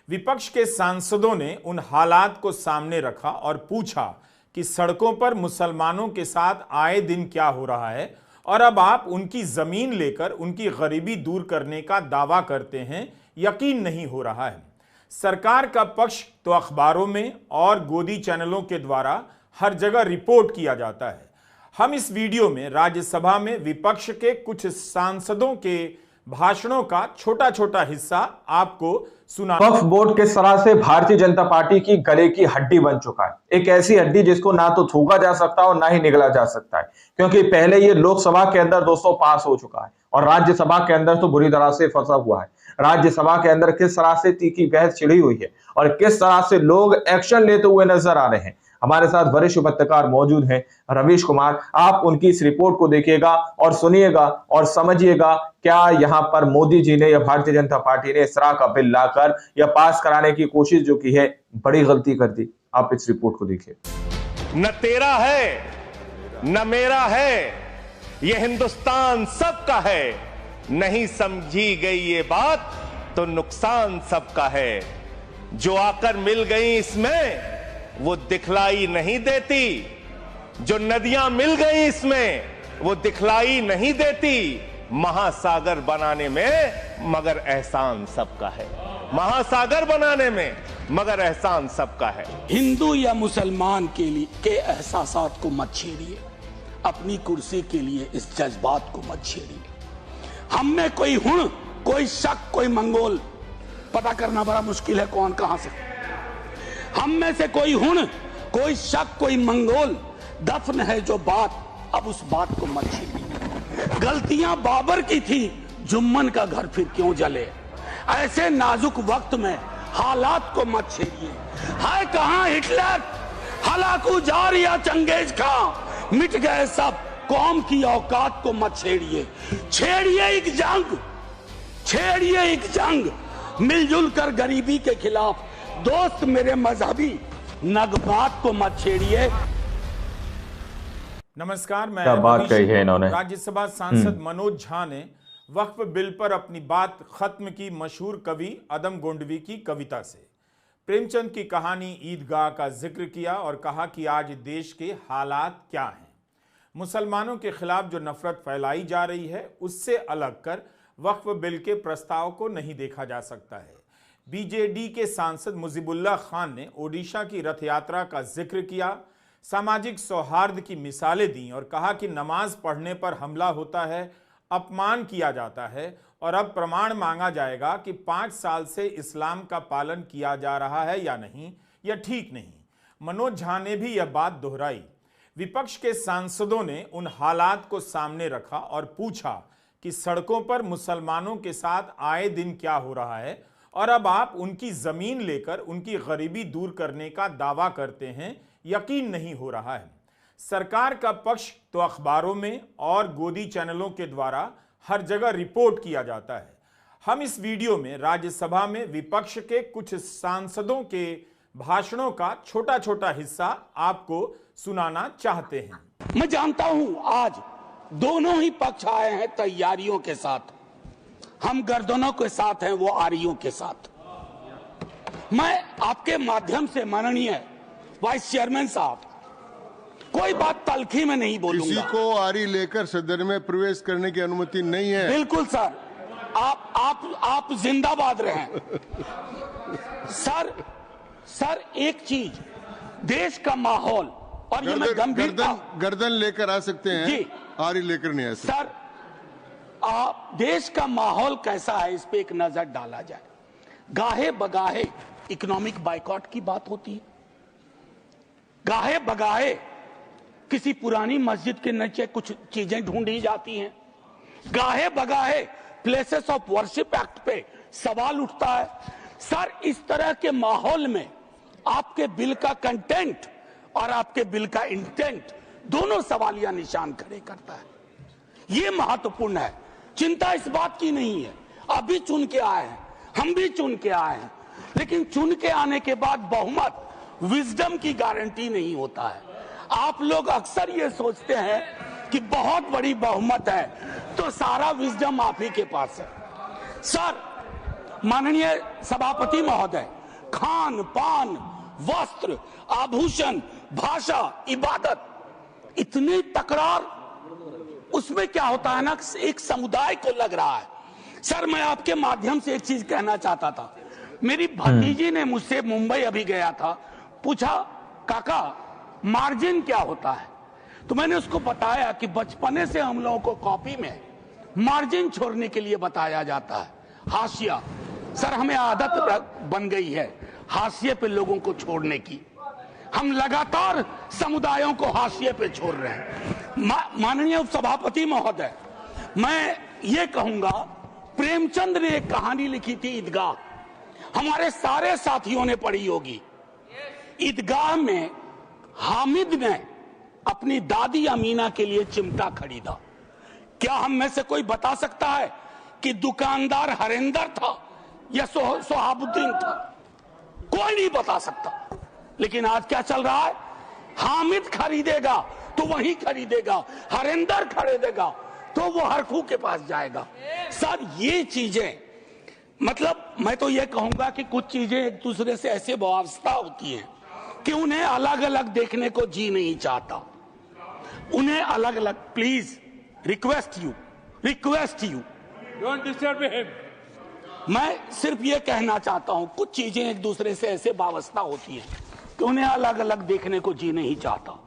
विपक्ष के सांसदों ने उन हालात को सामने रखा और पूछा कि सड़कों पर मुसलमानों के साथ आए दिन क्या हो रहा है और अब आप उनकी जमीन लेकर उनकी गरीबी दूर करने का दावा करते हैं, यकीन नहीं हो रहा है। सरकार का पक्ष तो अखबारों में और गोदी चैनलों के द्वारा हर जगह रिपोर्ट किया जाता है। हम इस वीडियो में राज्यसभा में विपक्ष के कुछ सांसदों के भाषणों का छोटा छोटा हिस्सा आपको सुना। वक्फ बोर्ड के सराह से भारतीय जनता पार्टी की गले की हड्डी बन चुका है। एक ऐसी हड्डी जिसको ना तो थूका जा सकता और ना ही निगला जा सकता है, क्योंकि पहले ये लोकसभा के अंदर दोस्तों पास हो चुका है और राज्यसभा के अंदर तो बुरी तरह से फंसा हुआ है। राज्यसभा के अंदर किस तरह से तीखी बहस छिड़ी हुई है और किस तरह से लोग एक्शन लेते हुए नजर आ रहे हैं। हमारे साथ वरिष्ठ पत्रकार मौजूद हैं रवीश कुमार। आप उनकी इस रिपोर्ट को देखिएगा और सुनिएगा और समझिएगा क्या यहाँ पर मोदी जी ने या भारतीय जनता पार्टी ने इस तरह का बिल लाकर या पास कराने की कोशिश जो की है, बड़ी गलती कर दी। आप इस रिपोर्ट को देखिए। न तेरा है न मेरा है, ये हिंदुस्तान सबका है। नहीं समझी गई ये बात तो नुकसान सबका है। जो आकर मिल गई इसमें वो दिखलाई नहीं देती, जो नदियां मिल गई इसमें वो दिखलाई नहीं देती। महासागर बनाने में मगर एहसान सबका है, महासागर बनाने में मगर एहसान सबका है। हिंदू या मुसलमान के लिए के एहसासात को मत छेड़िए, अपनी कुर्सी के लिए इस जज्बात को मत छेड़िए। हम में कोई हुण, कोई शक, कोई मंगोल, पता करना बड़ा मुश्किल है कौन कहां से। हम में से कोई हुण, कोई शक, कोई मंगोल दफन है जो बात, अब उस बात को मत छेड़िए। गलतियां बाबर की थी, जुम्मन का घर फिर क्यों जले। ऐसे नाजुक वक्त में हालात को मत छेड़िए। है कहां हिटलर, हलाकू जार या चंगेज खां, मिट गए सब, कौम की औकात को मत छेड़िए। छेड़िए एक जंग, छेड़िए एक जंग, मिलजुल कर गरीबी के खिलाफ। दोस्त मेरे मजहबी नगबात को मत छेड़िए। नमस्कार, मैं क्या बात कही है इन्होंने। राज्यसभा सांसद मनोज झा ने वक्फ बिल पर अपनी बात खत्म की मशहूर कवि अदम गोंडवी की कविता से। प्रेमचंद की कहानी ईदगाह का जिक्र किया और कहा कि आज देश के हालात क्या हैं। मुसलमानों के खिलाफ जो नफरत फैलाई जा रही है उससे अलग कर वक्फ बिल के प्रस्ताव को नहीं देखा जा सकता है। बीजेडी के सांसद मुजीबुल्लाह खान ने ओडिशा की रथ यात्रा का जिक्र किया, सामाजिक सौहार्द की मिसालें दी और कहा कि नमाज पढ़ने पर हमला होता है, अपमान किया जाता है और अब प्रमाण मांगा जाएगा कि 5 साल से इस्लाम का पालन किया जा रहा है या नहीं, या ठीक नहीं। मनोज झा ने भी यह बात दोहराई। विपक्ष के सांसदों ने उन हालात को सामने रखा और पूछा कि सड़कों पर मुसलमानों के साथ आए दिन क्या हो रहा है और अब आप उनकी जमीन लेकर उनकी गरीबी दूर करने का दावा करते हैं, यकीन नहीं हो रहा है। सरकार का पक्ष तो अखबारों में और गोदी चैनलों के द्वारा हर जगह रिपोर्ट किया जाता है। हम इस वीडियो में राज्यसभा में विपक्ष के कुछ सांसदों के भाषणों का छोटा छोटा हिस्सा आपको सुनाना चाहते हैं। मैं जानता हूं आज दोनों ही पक्ष आए हैं तैयारियों के साथ। हम गर्दनों के साथ हैं, वो आरियों के साथ। मैं आपके माध्यम से माननीय वाइस चेयरमैन साहब, कोई बात तलखी में नहीं बोलूंगा। किसी को आरी लेकर सदन में प्रवेश करने की अनुमति नहीं है। बिल्कुल सर, आप जिंदाबाद रहें। सर एक चीज, देश का माहौल और ये मैं गंभीरता, गर्दन लेकर आ सकते हैं जी, आरी लेकर नहीं आ सकते। सर देश का माहौल कैसा है इस पे एक नजर डाला जाए। गाहे बगाहे इकोनॉमिक बाइकॉट की बात होती है, गाहे बगाहे किसी पुरानी मस्जिद के नीचे कुछ चीजें ढूंढी जाती हैं, गाहे बगाहे प्लेसेस ऑफ वर्शिप एक्ट पे सवाल उठता है। सर इस तरह के माहौल में आपके बिल का कंटेंट और आपके बिल का इंटेंट दोनों सवालिया निशान खड़े करता है। ये महत्वपूर्ण है। चिंता इस बात की नहीं है, अभी चुन के आए हैं, हम भी चुन के आए हैं, लेकिन चुन के आने के बाद बहुमत विजडम की गारंटी नहीं होता है। आप लोग अक्सर ये सोचते हैं कि बहुत बड़ी बहुमत है तो सारा विजडम आप ही के पास है। सर माननीय सभापति महोदय, खान पान, वस्त्र, आभूषण, भाषा, इबादत, इतनी तकरार, उसमें क्या होता है ना, एक समुदाय को लग रहा है। सर, मैं आपके माध्यम से एक चीज कहना चाहता था। मेरी भतीजी ने मुझसे, मुंबई अभी गया था, पूछा काका मार्जिन क्या होता है, तो मैंने उसको बताया कि बचपने से हम लोगों को कॉपी में मार्जिन छोड़ने के लिए बताया जाता है, हाशिया। सर, हमें आदत बन गई है हाशिए पे लोगों को छोड़ने की। हम लगातार समुदायों को हाशिए पे छोड़ रहे हैं। माननीय उपसभापति महोदय, मैं ये कहूंगा, प्रेमचंद ने एक कहानी लिखी थी ईदगाह, हमारे सारे साथियों ने पढ़ी होगी। ईदगाह में हामिद ने अपनी दादी अमीना के लिए चिमटा खरीदा। क्या हम में से कोई बता सकता है कि दुकानदार हरिंदर था या सोहाबुद्दीन था? कोई नहीं बता सकता। लेकिन आज क्या चल रहा है, हामिद खरीदेगा तो वही खरीदेगा, हरिंदर खरीदेगा तो वो हरखू के पास जाएगा। सर, ये चीजें, मतलब मैं तो ये कहूंगा कि कुछ चीजें एक दूसरे से ऐसे वाबस्ता होती हैं कि उन्हें अलग अलग देखने को जी नहीं चाहता, उन्हें अलग अलग। Please request you don't disturb him. मैं सिर्फ ये कहना चाहता हूं, कुछ चीजें एक दूसरे से ऐसे वाबस्ता होती हैं कि उन्हें अलग अलग देखने को जी नहीं चाहता।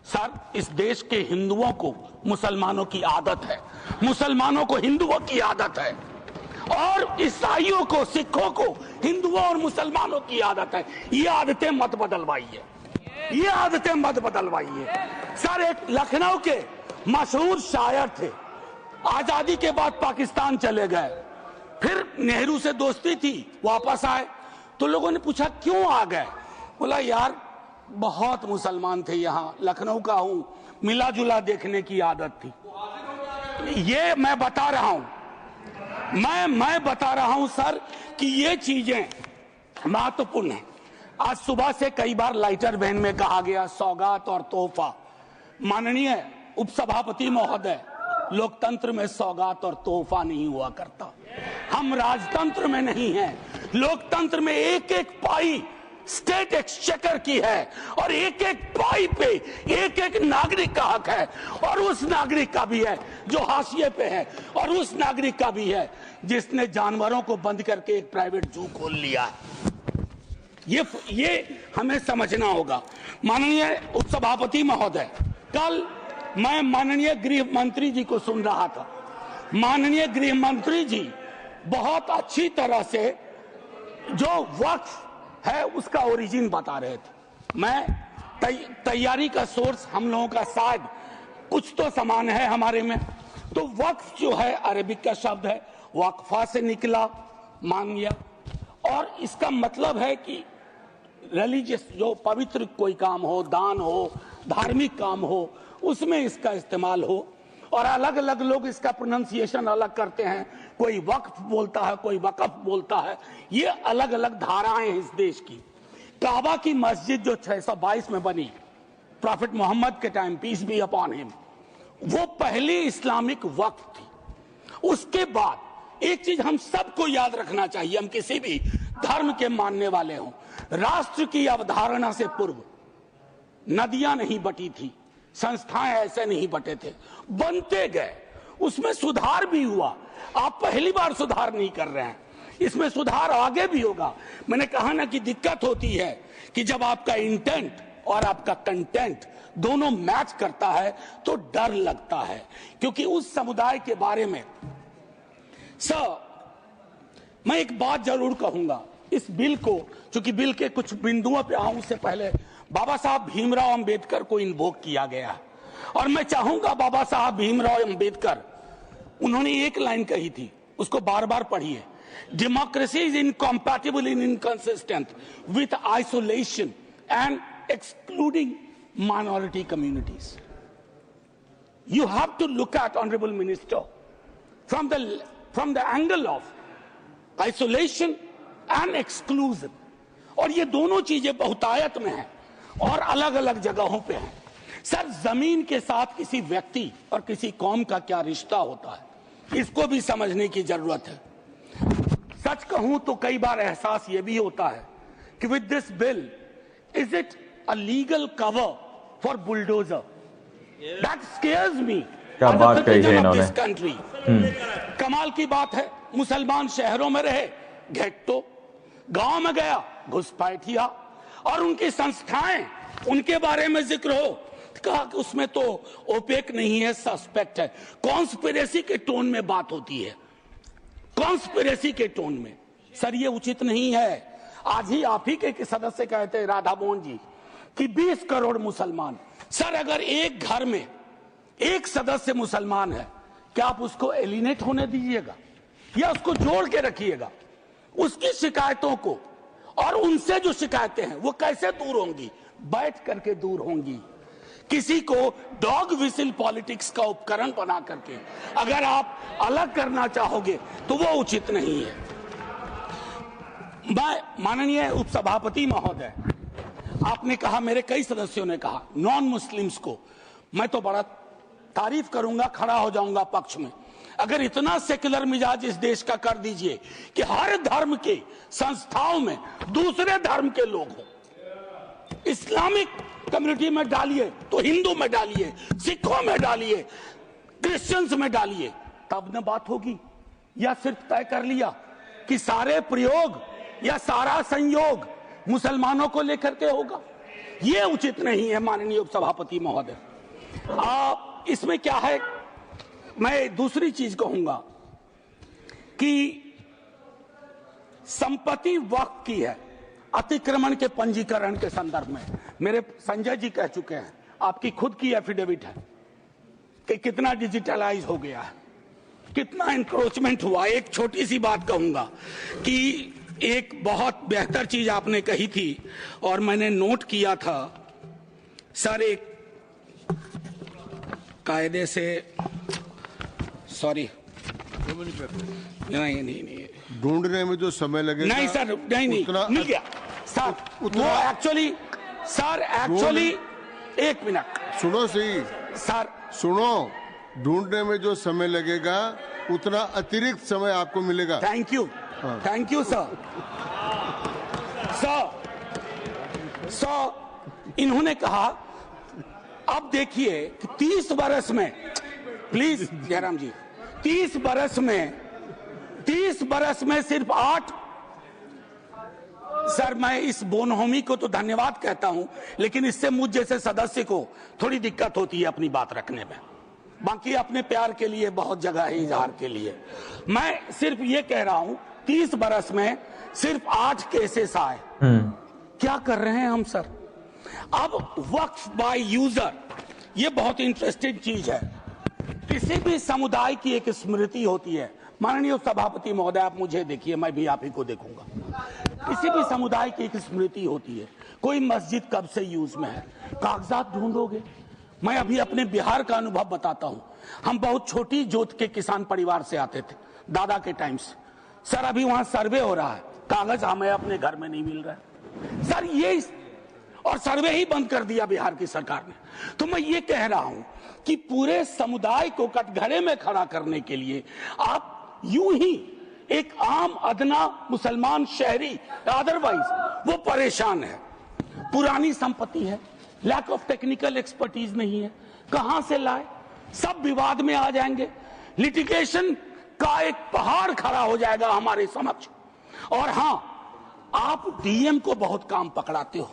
सर, इस देश के हिंदुओं को मुसलमानों की आदत है, मुसलमानों को हिंदुओं की आदत है, और ईसाइयों को, सिखों को हिंदुओं और मुसलमानों की आदत है। ये आदतें मत बदलवाइए, ये आदतें मत बदलवाइए। सर, एक लखनऊ के मशहूर शायर थे, आजादी के बाद पाकिस्तान चले गए, फिर नेहरू से दोस्ती थी, वापस आए तो लोगों ने पूछा क्यों आ गए? बोला यार बहुत मुसलमान थे यहाँ, लखनऊ का हूं, मिला जुला देखने की आदत थी। ये मैं बता रहा हूं, मैं बता रहा हूं सर कि ये चीजें महत्वपूर्ण है। आज सुबह से कई बार लाइटर वैन में कहा गया सौगात और तोहफा। माननीय उपसभापति महोदय, लोकतंत्र में सौगात और तोहफा नहीं हुआ करता। हम राजतंत्र में नहीं हैं, लोकतंत्र में एक एक पाई स्टेट एक्सचेकर की है, और एक एक पाई पे एक एक नागरिक का हक है, और उस नागरिक का भी है जो हाशिए पे है, और उस नागरिक का भी है जिसने जानवरों को बंद करके एक प्राइवेट जू खोल लिया है। ये हमें समझना होगा। माननीय उपसभापति महोदय, कल मैं माननीय गृह मंत्री जी को सुन रहा था। माननीय गृह मंत्री जी बहुत अच्छी तरह से जो वक्फ है उसका ओरिजिन बता रहे थे। मैं तैयारी का सोर्स हम लोगों का शायद कुछ तो समान है हमारे में। तो वक्फ जो है अरबिक का शब्द है, वक्फा से निकला, मान लिया, और इसका मतलब है कि रिलीजियस, जो पवित्र कोई काम हो, दान हो, धार्मिक काम हो, उसमें इसका इस्तेमाल हो। और अलग अलग लोग इसका प्रोनाउंसिएशन अलग करते हैं, कोई वक्फ बोलता है, कोई वकफ बोलता है। ये अलग अलग धाराएं हैं इस देश की। काबा की मस्जिद जो 622 में बनी प्रॉफिट मोहम्मद के time, peace be upon him, वो पहली इस्लामिक वक्फ थी। उसके बाद एक चीज हम सबको याद रखना चाहिए, हम किसी भी धर्म के मानने वाले हों, राष्ट्र की अवधारणा से पूर्व नदियां नहीं बटी थी, संस्थाएं ऐसे नहीं बटे थे, बनते गए, उसमें सुधार भी हुआ। आप पहली बार सुधार नहीं कर रहे हैं, इसमें सुधार आगे भी होगा। मैंने कहा ना कि दिक्कत होती है कि जब आपका इंटेंट और आपका कंटेंट दोनों मैच करता है तो डर लगता है, क्योंकि उस समुदाय के बारे में मैं एक बात जरूर कहूंगा। इस बिल को, चूंकि बिल के कुछ बिंदुओं पे आऊं उससे पहले, बाबा साहब भीमराव अंबेडकर को इन्वोक किया गया, और मैं चाहूंगा बाबा साहब भीमराव अंबेडकर, उन्होंने एक लाइन कही थी, उसको बार बार पढ़िए, democracy is incompatible in inconsistent with isolation and excluding minority communities. You have to look at, Honorable Minister, from the angle of isolation and exclusion. और ये दोनों चीजें बहुतायत में हैं और अलग अलग जगहों पे हैं। सर, जमीन के साथ किसी व्यक्ति और किसी कौम का क्या रिश्ता होता है, इसको भी समझने की जरूरत है। सच कहूं तो कई बार एहसास यह भी होता है कि with this bill is it a legal cover for bulldozer? That scares me. क्या बात कही है इन्होंने। कंट्री कमाल की बात है, मुसलमान शहरों में रहे घेट्टो, गांव में गया घुसपैठिया, और उनकी संस्थाएं, उनके बारे में जिक्र हो, कहा कि उसमें तो ओपेक नहीं है, सस्पेक्ट है। कॉन्स्पिरेसी के टोन में बात होती है, कॉन्स्पिरेसी के टोन में। सर ये उचित नहीं है। आज ही आप ही के सदस्य कहते हैं राधा मोहन जी कि 20 करोड़ मुसलमान। सर अगर एक घर में एक सदस्य मुसलमान है, क्या आप उसको एलिनेट होने दीजिएगा या उसको जोड़ के रखिएगा? उसकी शिकायतों को और उनसे जो शिकायतें हैं वो कैसे दूर होंगी? बैठ करके दूर होंगी। किसी को डॉग विसिल पॉलिटिक्स का उपकरण बना करके अगर आप अलग करना चाहोगे तो वो उचित नहीं है। मैं माननीय उपसभापति महोदय, आपने कहा, मेरे कई सदस्यों ने कहा नॉन मुस्लिम्स को, मैं तो बड़ा तारीफ करूंगा, खड़ा हो जाऊंगा पक्ष में। अगर इतना सेक्युलर मिजाज इस देश का कर दीजिए कि हर धर्म के संस्थाओं में दूसरे धर्म के लोग हो, इस्लामिक कम्युनिटी में डालिए तो हिंदू में डालिए, सिखों में डालिए, क्रिश्चियंस में डालिए, तब न बात होगी। या सिर्फ तय कर लिया कि सारे प्रयोग या सारा संयोग मुसलमानों को लेकर के होगा? यह उचित नहीं है माननीय उपसभापति महोदय। इसमें क्या है, मैं दूसरी चीज कहूंगा कि संपत्ति वक्फ की है अतिक्रमण के पंजीकरण के संदर्भ में। मेरे संजय जी कह चुके हैं, आपकी खुद की एफिडेविट है कि कितना डिजिटलाइज हो गया है, कितना इंक्रोचमेंट हुआ। एक छोटी सी बात कहूंगा कि एक बहुत बेहतर चीज आपने कही थी और मैंने नोट किया था सर, एक कायदे से, सॉरी, नहीं ढूंढने में जो समय लगेगा, नहीं सर, नहीं मिल गया सर। वो एक्चुअली एक मिनट सुनो सही सर, सुनो, ढूंढने में जो समय लगेगा उतना अतिरिक्त समय आपको मिलेगा। Thank you sir. इन्होंने कहा, अब देखिए कि 30 बरस में, प्लीज जयराम जी, 30 बरस में सिर्फ 8। सर मैं इस बोनहोमी को तो धन्यवाद कहता हूं, लेकिन इससे मुझ जैसे सदस्य को थोड़ी दिक्कत होती है अपनी बात रखने में। बाकी अपने प्यार के लिए बहुत जगह है इजहार के लिए। मैं सिर्फ ये कह रहा हूं 30 बरस में सिर्फ 8 केसेस आए। क्या कर रहे हैं हम सर? अब वक्फ बाय यूजर, ये बहुत इंटरेस्टिंग चीज है। किसी भी समुदाय की एक स्मृति होती है। माननीय सभापति महोदय, आप मुझे देखिए, मैं भी आप ही को देखूंगा। किसी भी समुदाय की एक स्मृति होती है। कोई मस्जिद कब से यूज में है, कागजात ढूंढोगे। मैं अभी अपने बिहार का अनुभव बताता हूं। हम बहुत छोटी जोत के किसान परिवार से आते थे, दादा के टाइम से। सर अभी वहां सर्वे हो रहा है, कागज हमें अपने घर में नहीं मिल रहा है सर। ये और सर्वे ही बंद कर दिया बिहार की सरकार ने। तो मैं ये कह रहा हूं कि पूरे समुदाय को कटघरे में खड़ा करने के लिए आप यूं ही एक आम अदना मुसलमान शहरी, अदरवाइज वो परेशान है। पुरानी संपत्ति है, लैक ऑफ टेक्निकल एक्सपर्टीज नहीं है, कहां से लाए? सब विवाद में आ जाएंगे, लिटिगेशन का एक पहाड़ खड़ा हो जाएगा हमारे समक्ष। और हां, आप डीएम को बहुत काम पकड़ाते हो।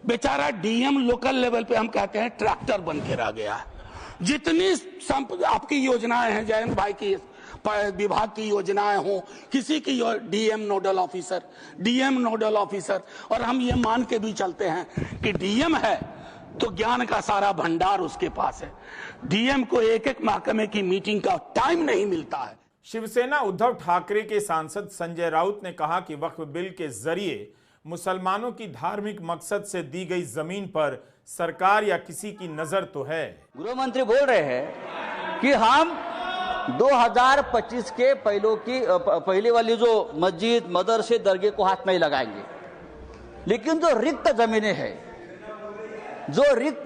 बेचारा डीएम लोकल लेवल पे हम कहते हैं ट्रैक्टर बन के रह गया है। जितनी आपकी योजनाएं हैं, जयंत भाई की विभाग की योजनाएं हो, किसी की डीएम नोडल ऑफिसर, और हम ये मान के भी चलते हैं कि डीएम है तो ज्ञान का सारा भंडार उसके पास है। डीएम को एक एक महकमे की मीटिंग का टाइम नहीं मिलता है। शिवसेना उद्धव ठाकरे के सांसद संजय राउत ने कहा कि वक्फ बिल के जरिए मुसलमानों की धार्मिक मकसद से दी गई जमीन पर सरकार या किसी की नजर तो है। गृह मंत्री बोल रहे हैं कि हम 2025 के पहले वाली जो मस्जिद, मदरसे, दरगाह को हाथ नहीं लगाएंगे। लेकिन जो रिक्त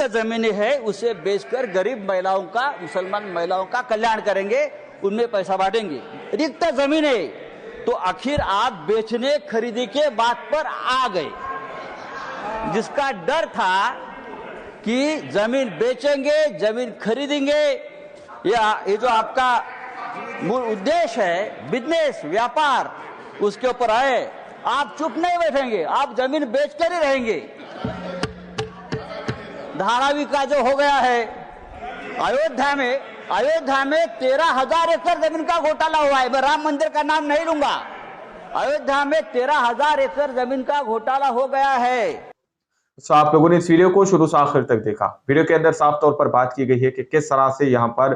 जमीनें हैं उसे बेचकर गरीब महिलाओं का, मुसलमान महिलाओं का कल्याण करेंगे, उनमें पैसा बांटेंगे। रिक्त जमीनें तो आखिर आप बेचने खरीदी के बात पर आ गए, जिसका डर था कि जमीन बेचेंगे, जमीन खरीदेंगे, या ये जो आपका मूल उद्देश्य है बिजनेस, व्यापार, उसके ऊपर आए। आप चुप नहीं बैठेंगे, आप जमीन बेचकर ही रहेंगे। धारावी का जो हो गया है अयोध्या में 13,000 एकड़ जमीन का घोटाला हुआ है। मैं राम मंदिर का नाम नहीं लूंगा। अयोध्या में 13,000 एकड़ जमीन का घोटाला हो गया है। तो आप लोगों ने इस वीडियो को शुरू से आखिर तक देखा। वीडियो के अंदर साफ तौर पर बात की गई है कि किस तरह से यहाँ पर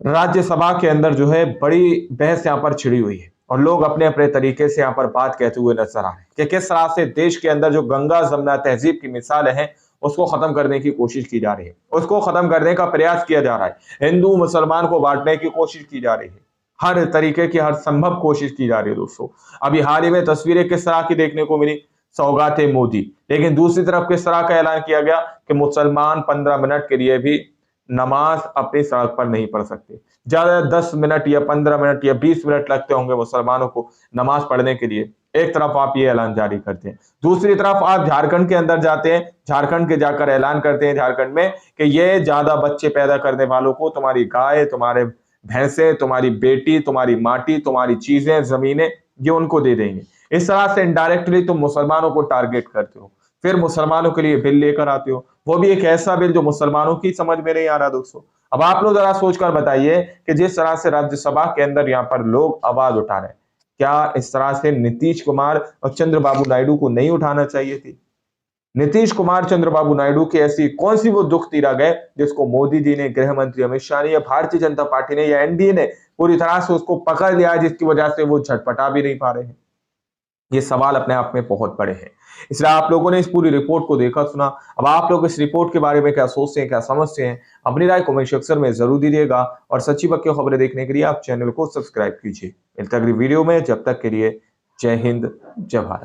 राज्यसभा के अंदर जो है बड़ी बहस यहाँ पर छिड़ी हुई है और लोग अपने अपने तरीके से यहाँ पर बात कहते हुए नजर आ रहे हैं कि किस तरह से देश के अंदर जो गंगा जमुना तहजीब की मिसालें हैं उसको खत्म करने की कोशिश की जा रही है, उसको खत्म करने का प्रयास किया जा रहा है। हिंदू मुसलमान को बांटने की कोशिश की जा रही है, हर तरीके की हर संभव कोशिश की जा रही है। दोस्तों अभी हाल ही में तस्वीरें किस तरह की देखने को मिली, सौगाते मोदी, लेकिन दूसरी तरफ किस तरह का ऐलान किया गया कि मुसलमान 15 मिनट के लिए भी नमाज अपनी सड़क पर नहीं पढ़ सकते। ज्यादा 10 मिनट या 15 मिनट या 20 मिनट लगते होंगे मुसलमानों को नमाज पढ़ने के लिए। एक तरफ आप ये ऐलान जारी करते हैं, दूसरी तरफ आप झारखंड के अंदर जाते हैं, झारखंड के जाकर ऐलान करते हैं झारखंड में कि ये ज्यादा बच्चे पैदा करने वालों को तुम्हारी गाय, तुम्हारे भैंसे, तुम्हारी बेटी, तुम्हारी माटी, तुम्हारी चीजें, जमीनें, ये उनको दे देंगे। इस तरह से इनडायरेक्टली तुम मुसलमानों को टारगेट करते हो, फिर मुसलमानों के लिए बिल लेकर आते हो, वो भी एक ऐसा बिल जो मुसलमानों की समझ में नहीं आ रहा। दोस्तों अब आप लोग जरा सोचकर बताइए कि जिस तरह से राज्यसभा के अंदर यहाँ पर लोग आवाज उठा रहे हैं, क्या इस तरह से नीतीश कुमार और चंद्रबाबू नायडू को नहीं उठाना चाहिए थी? नीतीश कुमार, चंद्रबाबू नायडू की ऐसी कौन सी वो दुख तीरा गए जिसको मोदी जी ने, गृह मंत्री अमित शाह ने या भारतीय जनता पार्टी ने या एनडीए ने पूरी तरह से उसको पकड़ लिया, जिसकी वजह से वो झटपटा भी नहीं पा रहे हैं? ये सवाल अपने आप में बहुत बड़े हैं। इसलिए आप लोगों ने इस पूरी रिपोर्ट को देखा सुना। अब आप लोग इस रिपोर्ट के बारे में क्या सोचते हैं, क्या समझते हैं, अपनी राय कमेंट सेक्शन में जरूर दीजिएगा और सच्ची पक्की खबरें देखने के लिए आप चैनल को सब्सक्राइब कीजिए। मिलते हैं अगली वीडियो में, जब तक के लिए जय हिंद, जय भारत।